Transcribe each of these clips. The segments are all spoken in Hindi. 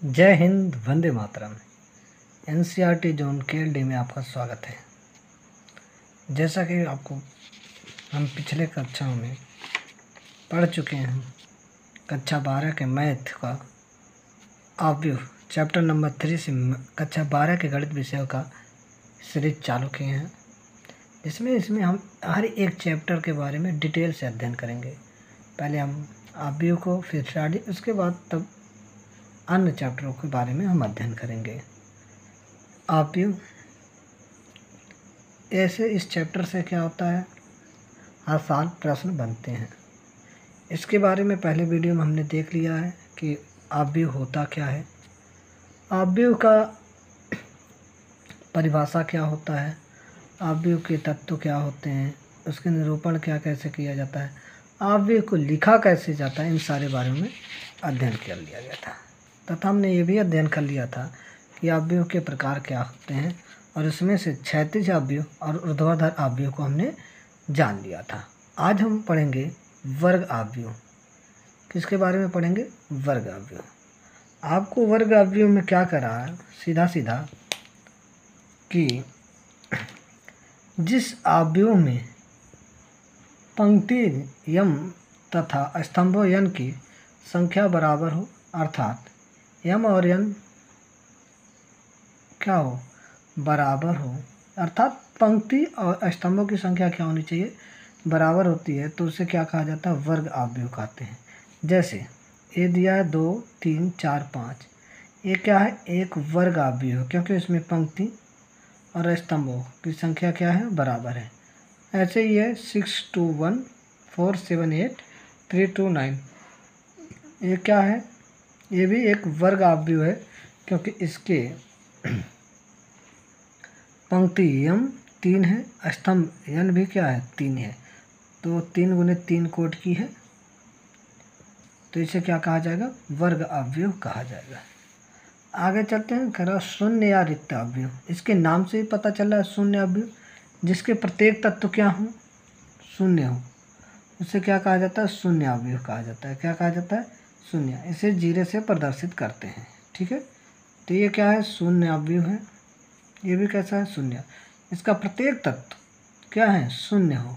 जय Hind, Vande Mataram. NCERT zone KLD में आपका स्वागत है। जैसा कि आपको हम पिछले कक्षाओं में पढ़ चुके हैं, कक्षा 12 के मैथ का अवयव चैप्टर नंबर 3 से कक्षा 12 के गणित विषयों का सीरीज चालू किए हैं। इसमें हम हर एक चैप्टर के बारे में डिटेल से अध्ययन करेंगे। पहले हम अवयव को, फिर स्टडी, उसके बाद तब अन्य चैप्टरों के बारे में हम अध्ययन करेंगे। अवयव ऐसे इस चैप्टर से क्या होता है, हर साल प्रश्न बनते हैं। इसके बारे में पहले वीडियो में हमने देख लिया है कि अवयव होता क्या है, अवयव का परिभाषा क्या होता है, अवयव के तत्व क्या होते हैं, उसके निरूपण कैसे किया जाता है, अवयव को लिखा कैसे जाता है, इन सारे बारे में अध्ययन कर लिया गया था। तथा हमने ये भी अध्ययन कर लिया था कि अवयव के प्रकार क्या होते हैं और इसमें से क्षैतिज अवयव और ऊर्ध्वाधर अवयव को हमने जान लिया था। आज हम पढ़ेंगे वर्ग अवयव। किसके बारे में पढ़ेंगे? वर्ग अवयव। आपको वर्ग अवयव में क्या करा है, सीधा सीधा कि जिस अवयव में पंक्ति यम तथा स्तंभों यन की संख्या बराबर हो, अर्थात यम और यन क्या हो, बराबर हो, अर्थात पंक्ति और स्तंभों की संख्या क्या होनी चाहिए, बराबर होती है, तो उसे क्या कहा जाता है? वर्ग अवयव कहते हैं। जैसे ये दिया है 2, 3, 4, 5, ये क्या है? एक वर्ग अवयव, क्योंकि इसमें पंक्ति और स्तंभों की संख्या क्या है? बराबर है। ऐसे ही है 6, 2, 1, 4, 7, 8, 3, 2, 9, ये क्या है? ये भी एक वर्ग अवयव है, क्योंकि इसके पंक्ति यम 3 है, स्तंभ यन भी क्या है? 3 है, तो 3 गुने 3 कोट की है, तो इसे क्या कहा जाएगा? वर्ग अवयव कहा जाएगा। आगे चलते हैं, कह रहा शून्य या रिक्त अवयव। इसके नाम से ही पता चल रहा है शून्य अवयव, जिसके प्रत्येक तत्व क्या हो? शून्य हो, उसे क्या कहा जाता है? शून्य अवयव कहा जाता है। क्या कहा जाता है? शून्य। इसे जीरो से प्रदर्शित करते हैं, ठीक है। तो ये क्या है? शून्य अवयव है। ये भी कैसा है? शून्य। इसका प्रत्येक तत्व क्या है? शून्य हो,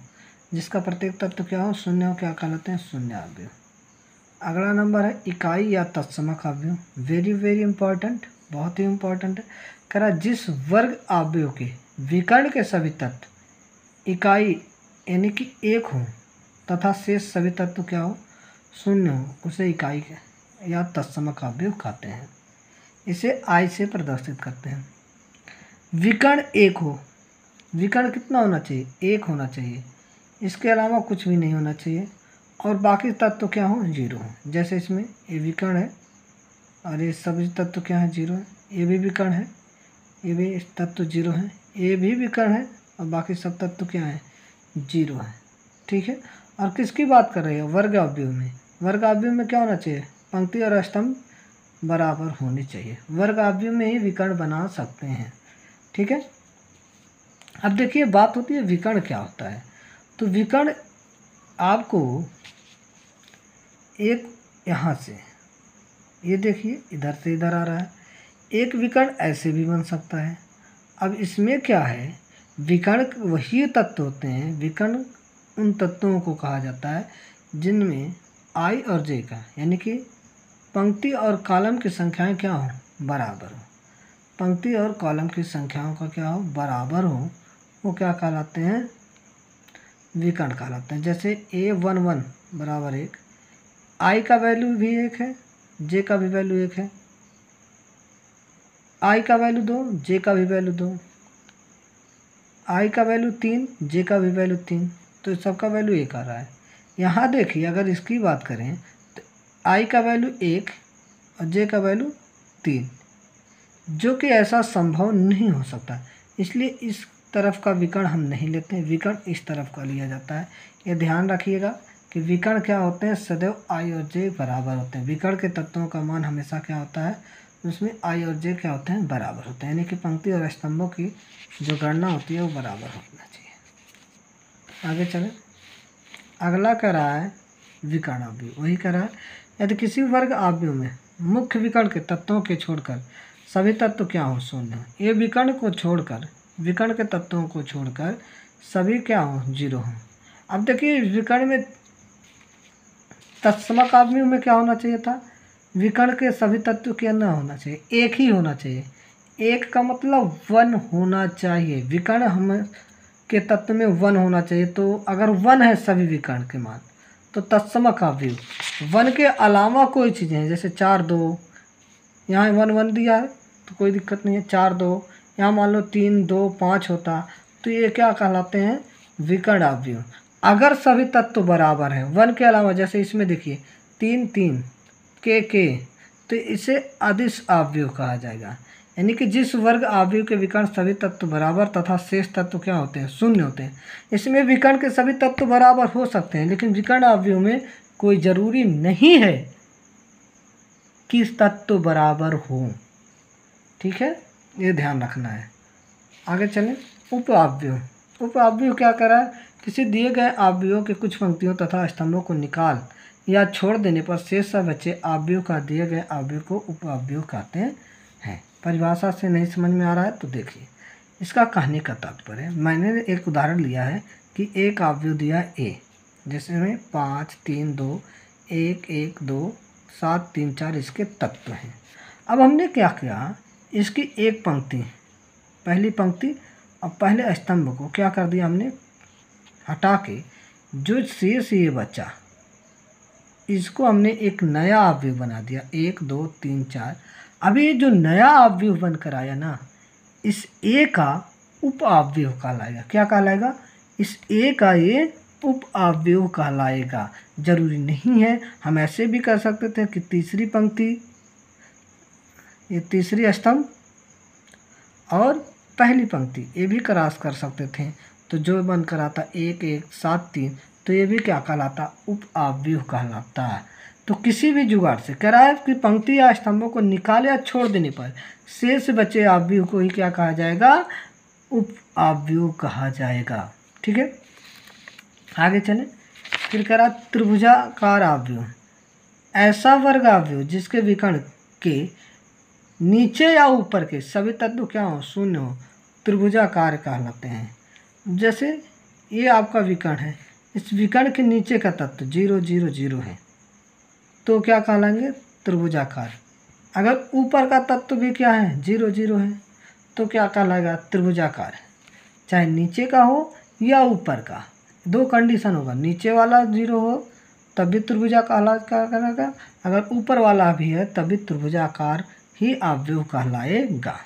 जिसका प्रत्येक तत्व क्या हो? शून्य हो, क्या कहलाते हैं? शून्य अवयव। अगला नंबर है इकाई या तत्समक अवयव। वेरी वेरी इंपॉर्टेंट, बहुत ही इंपॉर्टेंट है। कह रहा जिस वर्ग अवयव के विकर्ण के सभी तत्व इकाई यानी कि 1 हो तथा शेष सभी तत्व क्या हो? शून्य हो, उसे इकाई या तत्समक अवयव कहते हैं। इसे आई से प्रदर्शित करते हैं। विकर्ण 1 हो, विकर्ण कितना होना चाहिए? 1 होना चाहिए, इसके अलावा कुछ भी नहीं होना चाहिए, और बाकी तत्व क्या हो? 0 हो। जैसे इसमें ये विकर्ण है और ये सभी तत्व क्या है? 0 है। ये भी विकर्ण है, ये भी तत्व 0 है, ये भी विकर्ण है, और बाकी सब तत्व क्या है? 0 है, ठीक है। और किसकी बात कर रहे हैं? वर्ग अवयव में। वर्ग अवयव में क्या होना चाहिए? पंक्ति और स्तंभ बराबर होनी चाहिए। वर्ग अवयव में ही विकर्ण बना सकते हैं, ठीक है। अब देखिए, बात होती है विकर्ण क्या होता है। तो विकर्ण आपको एक यहाँ से, ये देखिए इधर से इधर आ रहा है, एक विकर्ण ऐसे भी बन सकता है। अब इसमें क्या है, विकर्ण वही तत्व होते हैं, विकर्ण उन तत्वों को कहा जाता है जिनमें आई और जे का यानी कि पंक्ति और कॉलम की संख्याएं क्या हो? बराबर हो। पंक्ति और कॉलम की संख्याओं का क्या हो? बराबर हो, वो क्या कहलाते हैं? विकर्ण कहलाते हैं। जैसे A11 बराबर 1, आई का वैल्यू भी 1 है, जे का भी वैल्यू 1 है, आई का वैल्यू 2, जे का भी वैल्यू 2, आई का वैल्यू 3, जे का भी वैल्यू 3, तो सबका वैल्यू 1 आ रहा है। यहाँ देखिए, अगर इसकी बात करें तो आई का वैल्यू 1 और जे का वैल्यू 3, जो कि ऐसा संभव नहीं हो सकता, इसलिए इस तरफ का विकर्ण हम नहीं लेते हैं, विकर्ण इस तरफ का लिया जाता है। ये ध्यान रखिएगा कि विकर्ण क्या होते हैं? सदैव आई और जे बराबर होते हैं। विकर्ण के तत्वों का मान हमेशा क्या होता है? उसमें आई और जे क्या होते हैं? बराबर होते हैं, यानी कि पंक्ति और स्तंभों की जो गणना होती है वो बराबर होना चाहिए। आगे चले, अगला कह रहा है विकर्ण अवयव। वही कह रहा है, यदि किसी वर्ग अवयव में मुख्य विकर्ण के तत्वों के छोड़कर सभी तत्व क्या हो शून्य हो। ये विकर्ण को छोड़कर, विकर्ण के तत्वों को छोड़कर सभी क्या हो जीरो हो। अब देखिए विकर्ण में तत्समक आव्यूह में क्या होना चाहिए था, विकर्ण के सभी तत्व क्या ना होना चाहिए, एक ही होना चाहिए। एक का मतलब 1 होना चाहिए, विकर्ण हम के तत्व में 1 होना चाहिए। तो अगर 1 है सभी विकर्ण के मान तो तत्समक आव्यूह 1 के अलावा कोई चीज़ें हैं, जैसे 4 2, यहाँ 1 1 दिया है तो कोई दिक्कत नहीं है। 4 2, यहाँ मान लो 3 2 5 होता तो ये क्या कहलाते हैं, विकर्ण आव्यूह। अगर सभी तत्व बराबर हैं 1 के अलावा, जैसे इसमें देखिए 3 3 के, तो इसे अदिश आव्यूह कहा जाएगा। यानी कि जिस वर्ग आव्यूह के विकर्ण सभी तत्व बराबर तथा शेष तत्व क्या होते हैं, शून्य होते हैं। इसमें विकर्ण के सभी तत्व बराबर हो सकते हैं, लेकिन विकर्ण आव्यूह में कोई जरूरी नहीं है कि तत्व बराबर हो। ठीक है, ये ध्यान रखना है। आगे चलें। उप आव्यूह। उप आव्यूह क्या कर रहा है, किसी दिए गए आव्यूह के कुछ पंक्तियों तथा स्तंभों को निकाल या छोड़ देने पर शेष बचे आव्यूह का दिए गए आव्यूह को उप आव्यूह कहते हैं। परिभाषा से नहीं समझ में आ रहा है तो देखिए, इसका कहने का तात्पर्य, मैंने एक उदाहरण लिया है कि एक आव्यूह दिया ए, जिसमें 5 3 2 1 1 2 7 3 4 इसके तत्व हैं। अब हमने क्या किया, इसकी एक पंक्ति, पहली पंक्ति और पहले स्तंभ को क्या कर दिया हमने, हटा के जो शेष ये बचा इसको हमने एक नया आव्यूह बना दिया, 1 2 3 4। अभी ये जो नया आव्यूह बनकर आया ना, इस ए का उप आव्यूह कहलाएगा। क्या कहलाएगा, इस ए का ये उप आव्यूह कहलाएगा। जरूरी नहीं है, हम ऐसे भी कर सकते थे कि तीसरी पंक्ति, ये तीसरी स्तंभ और पहली पंक्ति ये भी क्रॉस कर सकते थे, तो जो बनकर आता 1 1 7 3, तो ये भी क्या कहलाता, उप आव्यूह कहलाता है। तो किसी भी जुगाड़ से कह रहा है कि पंक्ति या स्तंभों को निकाल या छोड़ देने पर शेष बचे आव्यूह को ही क्या कहा जाएगा, उप आव्यूह कहा जाएगा। ठीक है, आगे चलें। फिर कह रहा त्रिभुजाकार आव्यूह, ऐसा वर्ग आव्यूह जिसके विकर्ण के नीचे या ऊपर के सभी तत्व क्या हो, शून्य हो, त्रिभुजाकार कहलाते हैं। जैसे ये आपका विकर्ण है, इस विकर्ण के नीचे का तत्व 0 0 0 है तो क्या कहलाएंगे, त्रिभुजाकार। अगर ऊपर का तत्व भी क्या है, 0 0 है तो क्या कहलाएगा, त्रिभुजाकार। चाहे नीचे का हो या ऊपर का, दो कंडीशन होगा, नीचे वाला 0 हो तब भी त्रिभुजाकार कहलाएगा, अगर ऊपर वाला भी है तब भी त्रिभुजाकार ही आव्यूह कहलाएगा।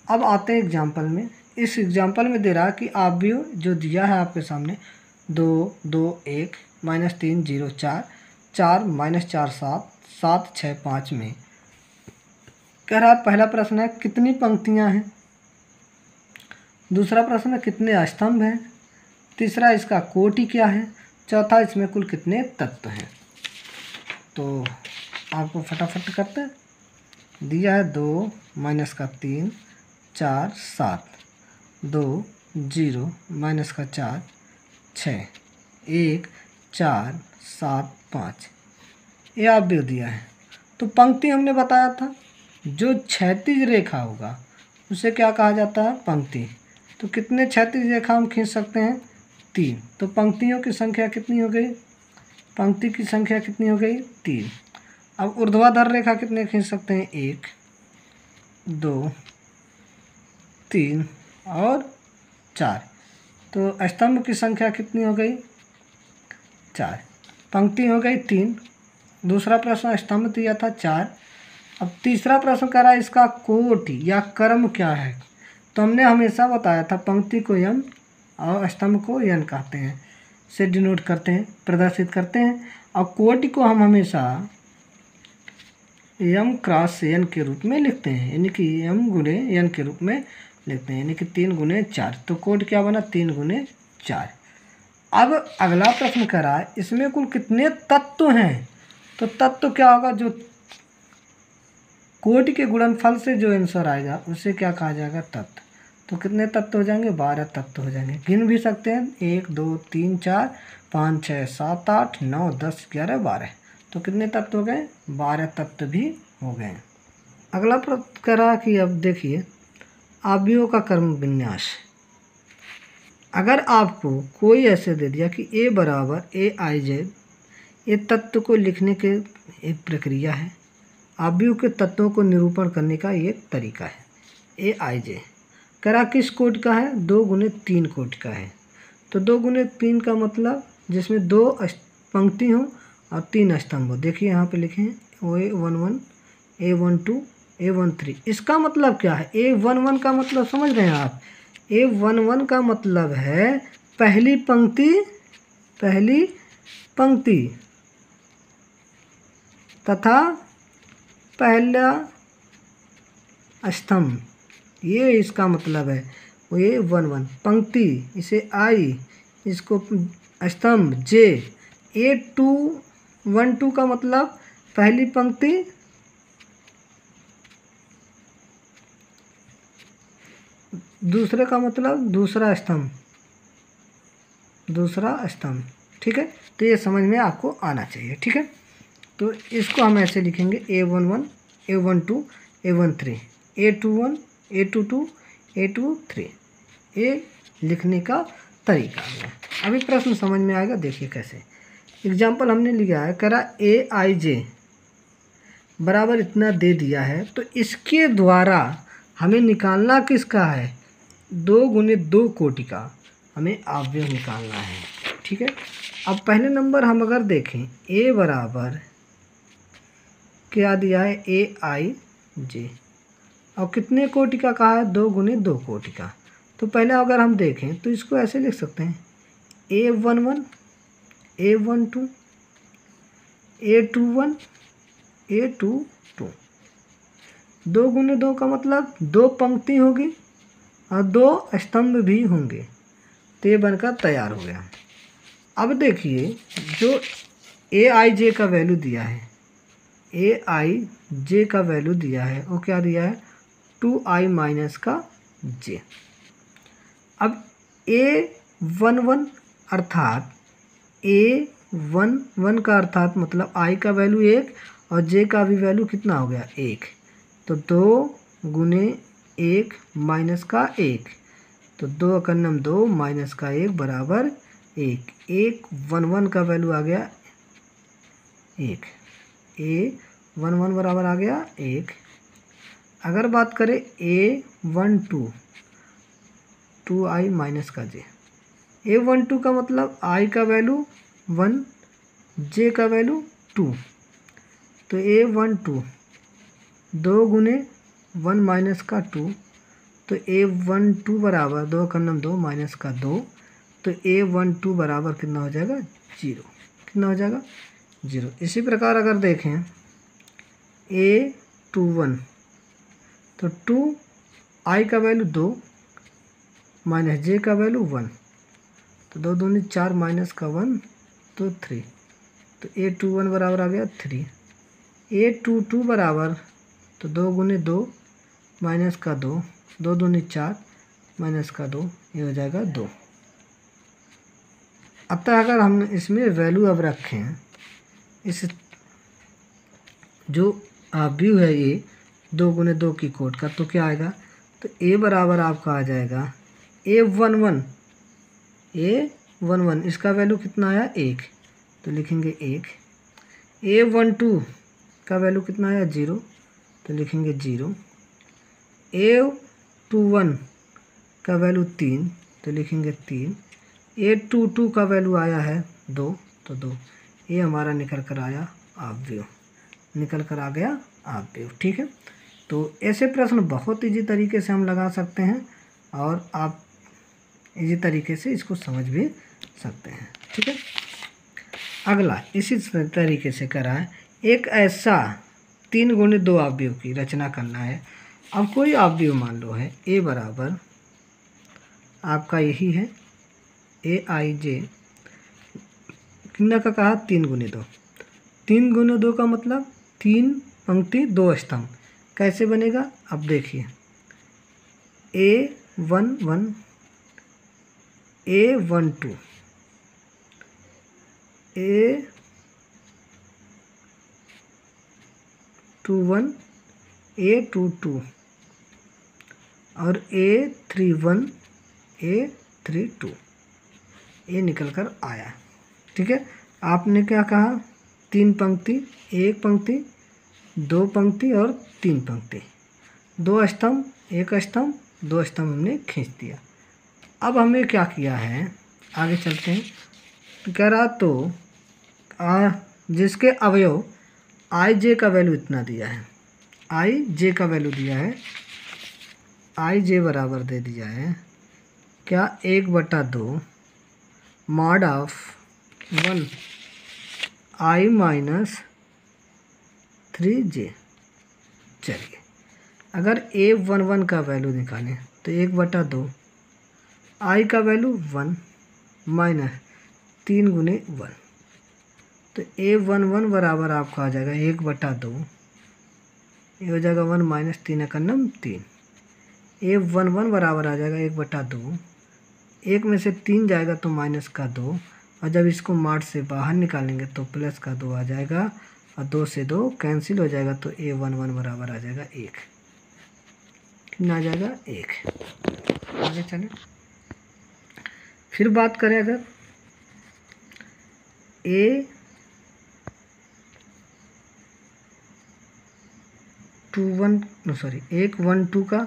अब आते हैं एग्जाम्पल में। इस एग्जाम्पल में दे रहा है कि आव्यूह जो दिया है आपके सामने 2 2 1 -3 0 4 4 -4 7 7 6 5 में कह रहा है, पहला प्रश्न है कितनी पंक्तियां हैं, दूसरा प्रश्न है कितने स्तंभ हैं, तीसरा इसका कोटि क्या है, चौथा इसमें कुल कितने तत्व हैं। तो आपको फटाफट करते हैं। दिया है 2 -3 4 7 2 0 -4 6 1 4 7 5, ये आव्यूह दिया है। तो पंक्ति हमने बताया था, जो क्षैतिज रेखा होगा उसे क्या कहा जाता है, पंक्ति। तो कितने क्षैतिज रेखा हम खींच सकते हैं, 3। तो पंक्तियों की संख्या कितनी हो गई, पंक्ति की संख्या कितनी हो गई, 3। अब ऊर्ध्वाधर रेखा कितने खींच सकते हैं, 1 2 3 और 4। तो स्तंभ की संख्या कितनी हो गई, 4। पंक्ति हो गई 3। दूसरा प्रश्न स्तंभ दिया था 4। अब तीसरा प्रश्न कह रहा है इसका कोटि या क्रम क्या है। तो हमने हमेशा बताया था पंक्ति को यम और स्तंभ को यन कहते हैं, से डिनोट करते हैं, प्रदर्शित करते हैं। और कोटि को हम हमेशा यम क्रॉस यन के रूप में लिखते हैं, यानी कि यम गुणे यन के रूप में लिखते हैं, यानी कि 3 गुणे 4। तो कोटि क्या बना, 3 गुणे 4। अब अगला प्रश्न कर रहा है इसमें कुल कितने तत्व हैं। तो तत्व क्या होगा, जो कोटि के गुणनफल से जो आंसर आएगा उसे क्या कहा जाएगा, तत्व। तो कितने तत्व हो जाएंगे, 12 तत्व हो जाएंगे। गिन भी सकते हैं, 1 2 3 4 5 6 7 8 9 10 11 12। तो कितने तत्व हो गए? 12 तत्व भी हो गए। अगला प्रश्न करा कि अब देखिए अवयवों का क्रम विन्यास। अगर आपको कोई ऐसे दे दिया कि ए बराबर ए आई जेड, ये तत्व को लिखने के एक प्रक्रिया है, अवयव के तत्वों को निरूपण करने का एक तरीका है। ए आई जे करा किस कोटि का है? 2 गुने 3 कोटि का है। तो 2 गुने 3 का मतलब जिसमें 2 पंक्ति हो और 3 स्तंभ हो। देखिए यहाँ पे लिखे हैं A11, A12, A13। इसका मतलब क्या है? A11 का मतलब समझ रहे हैं आप? A11 का मतलब है पहली पंक्ति तथा पहला स्तंभ, ये इसका मतलब है। ये 1 पंक्ति, इसे आई, इसको स्तंभ जे। A212 का मतलब पहली पंक्ति दूसरे का मतलब दूसरा स्तंभ, ठीक है। तो ये समझ में आपको आना चाहिए, ठीक है। तो इसको हम ऐसे लिखेंगे A11, A12, A13, A21, A22, A23। ये लिखने का तरीका है। अभी प्रश्न समझ में आएगा, देखिए कैसे। एग्जाम्पल हमने लिया है, करा AIJ बराबर इतना दे दिया है, तो इसके द्वारा हमें निकालना किसका है? 2 गुने 2 कोटि का हमें अवयव निकालना है, ठीक है। अब पहले नंबर हम अगर देखें, A बराबर क्या दिया है? AIJ, और कितने कोटि का कहा है? 2 गुने 2 कोटि का। तो पहले अगर हम देखें तो इसको ऐसे लिख सकते हैं A11, A12, A21, A22। 2 गुने 2 का मतलब 2 पंक्ति होगी और 2 स्तंभ भी होंगे, तो ये बनकर तैयार हो गया। अब देखिए जो AIJ का वैल्यू दिया है, AIJ का वैल्यू दिया है, वो क्या दिया है? 2i माइनस का j। अब A11 अर्थात A11 का अर्थात मतलब i का वैल्यू 1 और j का भी वैल्यू कितना हो गया? 1। तो 2 गुने 1 माइनस का 1, तो 2 एकम 2 माइनस का 1 बराबर 1। A11 का वैल्यू आ गया 1, A11 बराबर आ गया 1। अगर बात करें A12, 2i माइनस का j, A12 का मतलब i का वैल्यू 1, j का वैल्यू 2, तो A12 2 गुने 1 माइनस का 2, तो A12 बराबर 2 एकम 2 माइनस का 2, तो A12 बराबर कितना हो जाएगा? 0। कितना हो जाएगा? 0। इसी प्रकार अगर देखें A21, तो 2i का वैल्यू 2 माइनस j का वैल्यू 1, तो 2 दूनी 4 माइनस का 1, तो 3, तो A21 बराबर आ गया 3। A22 बराबर, तो 2 गुने 2 माइनस का 2, 2 दूनी 4 माइनस का 2, ये हो जाएगा 2। अतः अगर हम इसमें वैल्यू अब रखें, इस जो अवयव है ये 2 गुने 2 की कोट का, तो क्या आएगा? तो A बराबर आपका आ जाएगा A11, इसका वैल्यू कितना आया? 1, तो लिखेंगे 1। A12 का वैल्यू कितना आया? 0, तो लिखेंगे 0। A21 का वैल्यू 3, तो लिखेंगे 3। A22 का वैल्यू आया है 2, तो 2। ये हमारा निकल कर आया अवयव, निकल कर आ गया अवयव, ठीक है। तो ऐसे प्रश्न बहुत इजी तरीके से हम लगा सकते हैं और आप इजी तरीके से इसको समझ भी सकते हैं, ठीक है। अगला इसी तरीके से करा है, एक ऐसा 3 गुने 2 अवयव की रचना करना है। अब कोई अवयव मान लो है A बराबर आपका यही है AIJ, कितना का कहा? 3 गुने 2। 3 गुने 2 का मतलब 3 पंक्ति 2 स्तंभ। कैसे बनेगा? अब देखिए A11, A12, A21 A22 और A31 A32 ये निकल कर आया। ठीक है, आपने क्या कहा, 3 पंक्ति, 1 पंक्ति, 2 पंक्ति और 3 पंक्ति, 2 स्तंभ, 1 स्तंभ, 2 स्तंभ हमने खींच दिया। अब हमें क्या किया है, आगे चलते हैं। तो कह रहा तो जिसके अवयव आई जे का वैल्यू इतना दिया है, आई जे का वैल्यू दिया है, आई जे बराबर दे दिया है क्या, 1/2 mod of 1 I minus 3j। चलिए, अगर A11 का वैल्यू निकालें तो 1/2 आई का वैल्यू 1 माइनस 3 गुने 1, तो A11 बराबर आपका आ जाएगा 1/2, ये हो जाएगा 1 माइनस 3 का नम 3। A11 बराबर आ जाएगा 1/2, 1 में से 3 जाएगा तो माइनस का 2, और जब इसको मार्ट से बाहर निकालेंगे तो प्लस का 2 आ जाएगा, और 2 से 2 कैंसिल हो जाएगा, तो A11 बराबर आ जाएगा 1। कितना आ जाएगा, 1। आगे चलें, फिर बात करें अगर A12 का,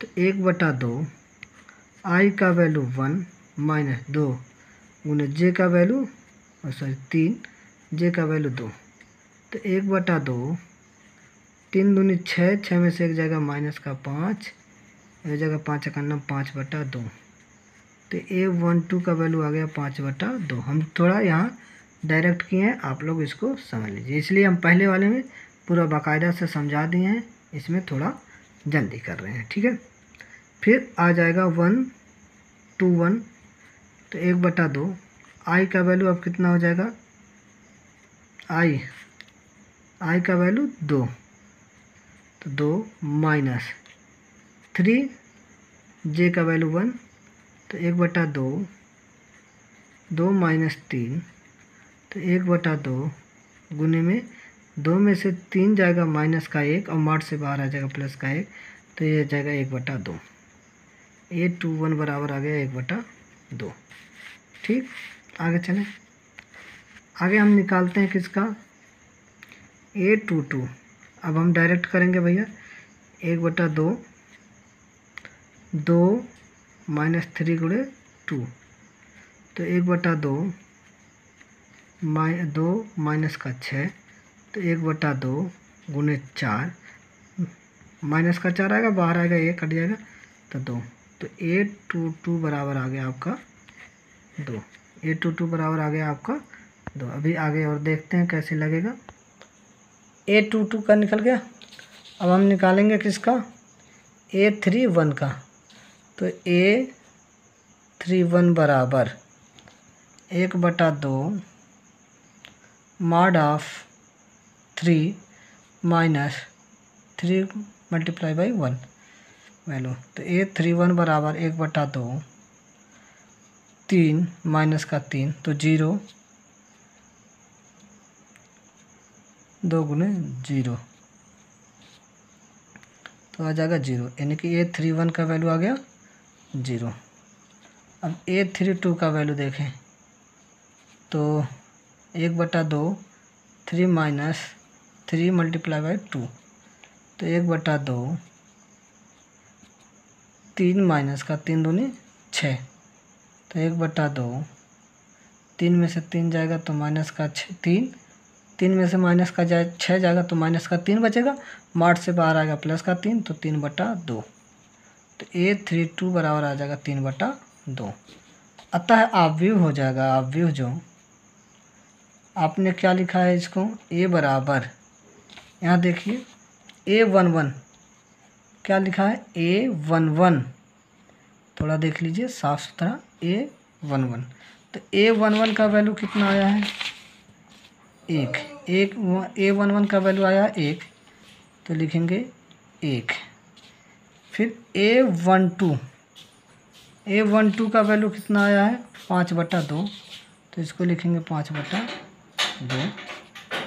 तो 1/2 आई का वैल्यू 1 माइनस 2 गुने जे का वैल्यू 3, जे का वैल्यू 2, तो 1/2, 3 दूनी 6, 6 में से एक जाएगा माइनस का 5, एक जगह 5 का नम 5/2, तो A12 का वैल्यू आ गया 5/2। हम थोड़ा यहाँ डायरेक्ट किए हैं, आप लोग इसको समझ लीजिए, इसलिए हम पहले वाले में पूरा बाकायदा से समझा दिए हैं, इसमें थोड़ा जल्दी कर रहे हैं। ठीक है, फिर आ जाएगा 121, तो 1/2 आई का वैल्यू अब कितना हो जाएगा, आई का वैल्यू 2, तो 2 माइनस 3, जे का वैल्यू 1, तो 1/2, 2 माइनस 3, तो 1/2 गुने में 2 में से 3 जाएगा माइनस का 1, और मार्ट से बाहर आ जाएगा प्लस का 1, तो ये जाएगा 1/2। A21 बराबर आ गया 1/2। ठीक, आगे चलें, आगे हम निकालते हैं किसका, A22। अब हम डायरेक्ट करेंगे भैया, 1/2, 2 माइनस 3 गुणे 2, तो 1/2 2 माइनस का 6, तो 1/2 गुने 4, माइनस का 4 आएगा, बाहर आएगा 1 कट जाएगा, तो 2, तो A22 बराबर आ गया आपका 2। A22 बराबर आ गया आपका 2। अभी आगे और देखते हैं कैसे लगेगा। A22 का निकल गया, अब हम निकालेंगे किसका, A31 का, तो A31 बराबर 1/2 mod of 3 minus 3 multiply by 1 value, तो A31 बराबर 1/2, 3 माइनस का 3, तो 0, 2 गुने 0, तो आ जाएगा 0, यानी कि A31 का वैल्यू आ गया 0। अब A32 का वैल्यू देखें, तो 1/2, 3 माइनस 3 मल्टीप्लाई बाई 2, तो 1/2, 3 माइनस का 3 दूनी 6, तो 1/2, 3 में से 3 जाएगा तो माइनस का 3, 3 में से माइनस का 6 जाएगा तो माइनस का 3 बचेगा, मार्ट से बाहर आएगा प्लस का 3, तो 3/2, तो A32 बराबर आ जाएगा 3/2। अतः आव्यूह हो जाएगा, आव्यूह जो आपने क्या लिखा है इसको, A बराबर, यहाँ देखिए A11 क्या लिखा है, A11, थोड़ा देख लीजिए साफ सुथरा, A11, तो A11 का वैल्यू कितना आया है, 1, A11 का वैल्यू आया 1, तो लिखेंगे 1। फिर A12 का वैल्यू कितना आया है, 5/2, तो इसको लिखेंगे 5/2।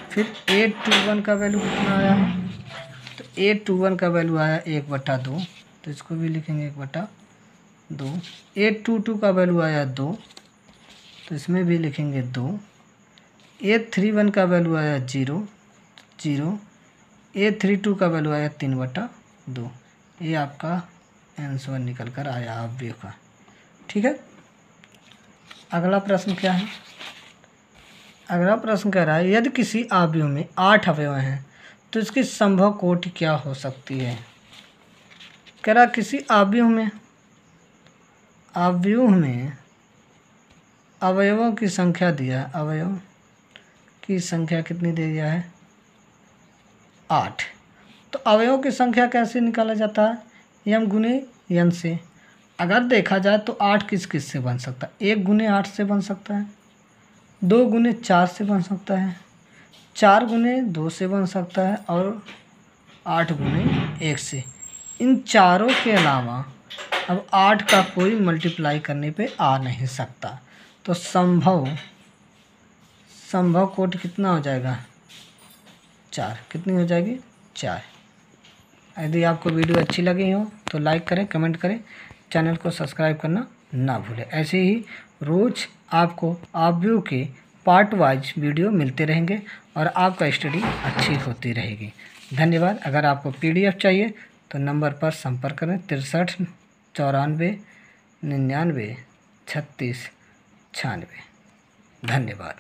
फिर A21 का वैल्यू कितना आया है, A21 का वैल्यू आया 1/2, तो इसको भी लिखेंगे 1/2। A22 का वैल्यू आया 2, तो इसमें भी लिखेंगे 2। A31 का वैल्यू आया 0, 0। A32 का वैल्यू आया 3/2। ये आपका आंसर निकल कर आया अवयव का। ठीक है, अगला प्रश्न क्या है? अगला प्रश्न कह रहा है यदि किसी अवयव में 8 अवयव हैं तो इसकी संभव कोटि क्या हो सकती है? कह रहा किसी अवयव में अवयवों की संख्या दिया है, अवयव की संख्या कितनी दे दिया है? 8। तो अवयवों की संख्या कैसे निकाला जाता है? m गुने n से। अगर देखा जाए तो 8 किस किस से बन सकता है? 1 गुने 8 से बन सकता है, 2 गुने 4 से बन सकता है, 4 गुने 2 से बन सकता है और 8 गुने 1 से। इन चारों के अलावा अब 8 का कोई मल्टीप्लाई करने पे आ नहीं सकता। तो संभव कोटि कितना हो जाएगा? 4। कितनी हो जाएगी? 4। यदि आपको वीडियो अच्छी लगी हो तो लाइक करें, कमेंट करें, चैनल को सब्सक्राइब करना ना भूलें। ऐसे ही रोज़ आपको अवयव के पार्ट वाइज वीडियो मिलते रहेंगे और आपका स्टडी अच्छी होती रहेगी। धन्यवाद। अगर आपको PDF चाहिए तो नंबर पर संपर्क करें 63 94 99 36 96। धन्यवाद।